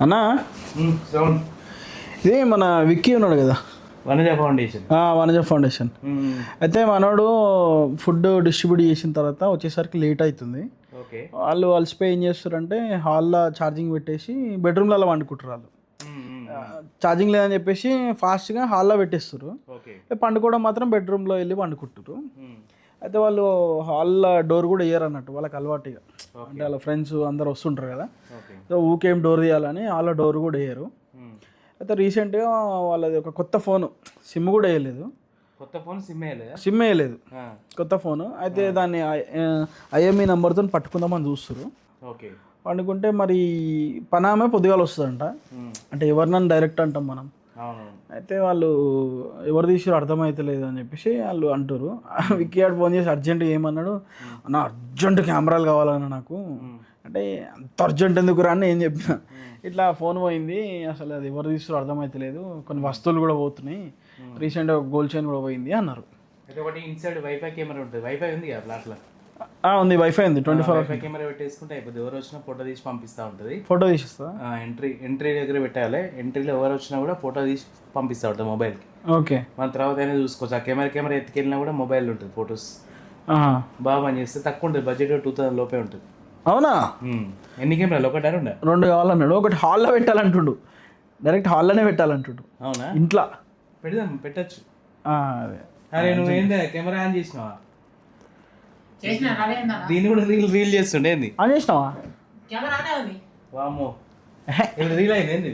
అన్నా సౌండ్ ఇది మన విక్కీ ఉన్నాడు కదా, వనజ ఫౌండేషన్. వనజ ఫౌండేషన్. అయితే మనోడు ఫుడ్ డిస్ట్రిబ్యూట్ చేసిన తర్వాత వచ్చేసరికి లేట్ అవుతుంది. ఓకే. వాళ్ళు అలసిపోయి ఏం చేస్తారంటే హాల్లో ఛార్జింగ్ పెట్టేసి బెడ్రూమ్లలో వండుకుంటారు. వాళ్ళు ఛార్జింగ్ లేదని చెప్పేసి ఫాస్ట్గా హాల్లో పెట్టేస్తారు. ఓకే. పండుకోవడం మాత్రం బెడ్రూమ్లో వెళ్ళి వండుకుంటారు. అయితే వాళ్ళు హాల్లో డోర్ కూడా వేయరు అన్నట్టు, వాళ్ళకి అలవాటుగా. అంటే వాళ్ళ ఫ్రెండ్స్ అందరు వస్తుంటారు కదా, సో ఊకేం డోర్ తీయాలని హాల్లో డోర్ కూడా వేయరు. అయితే రీసెంట్గా వాళ్ళది ఒక కొత్త ఫోను, సిమ్ కూడా వేయలేదు. కొత్త ఫోన్ సిమ్ వేయలేదు, కొత్త ఫోను. అయితే దాన్ని ఐఎంఈ నెంబర్తో పట్టుకుందామని చూస్తారు. ఓకే. అనుకుంటే మరి పనామే పొద్దుగాల వస్తుందంట. అంటే ఎవరినన్నా డైరెక్ట్ అంటాం మనం. అయితే వాళ్ళు ఎవరు తీసారో అర్థమవుతలేదు అని చెప్పేసి వాళ్ళు అంటారు. విక్కీ గారు ఫోన్ చేసి అర్జెంటుగా ఏమన్నాడు, అన్న అర్జెంట్ కెమెరాలు కావాలన్న నాకు. అంటే అంత అర్జెంట్ ఎందుకు రా అని నేను చెప్పిన. ఇట్లా ఫోన్ పోయింది, అసలు అది ఎవరు తీస్తారో అర్థమవుతలేదు, కొన్ని వస్తువులు కూడా పోతున్నాయి, రీసెంట్గా గోల్డ్ చైన్ కూడా పోయింది అన్నారు. అయితే ఒకటి ఇన్సైడ్ వైఫై కెమెరా ఉంటుంది. వైఫై ఉంది కదా ఫ్లాట్లో? ఉంది, వైఫై ఉంది. 24 వైఫై కెమెరా పెట్టేసుకుంటే అయిపోతుంది. ఎవరు వచ్చినా ఫోటో తీసి పంపిస్తూ ఉంటుంది. ఫోటో తీసిస్తా. ఎంట్రీ దగ్గర పెట్టాలి. ఎంట్రీలో ఎవరు వచ్చినా కూడా ఫోటో తీసి పంపిస్తూ ఉంటుంది మొబైల్కి. ఓకే. మన తర్వాత అయినా చూసుకోవచ్చు. ఆ కెమెరా ఎత్తుకెళ్ళినా కూడా మొబైల్ ఉంటుంది, ఫొటోస్ బాగా పనిచేస్తే. తక్కువ ఉంటుంది, బడ్జెట్ 2000 లోపే ఉంటుంది. అవునా? ఎన్ని కెమెరాలు? ఒకటి రెండు కావాలన్నాడు. ఒకటి హాల్లో పెట్టాలంటుండు, డైరెక్ట్ హాల్లోనే పెట్టాలంటుండు. అవునా? ఇంట్లో పెట్టచ్చు. అదే. అరే నువ్వు ఏందా కెమెరా ఆన్ చేసినావా? దీన్ని కూడా రీల్ చేస్తుండే ఏంది? ఆన్ చేసినావా? వామ్మో, రీల్ అయింది ఏంది?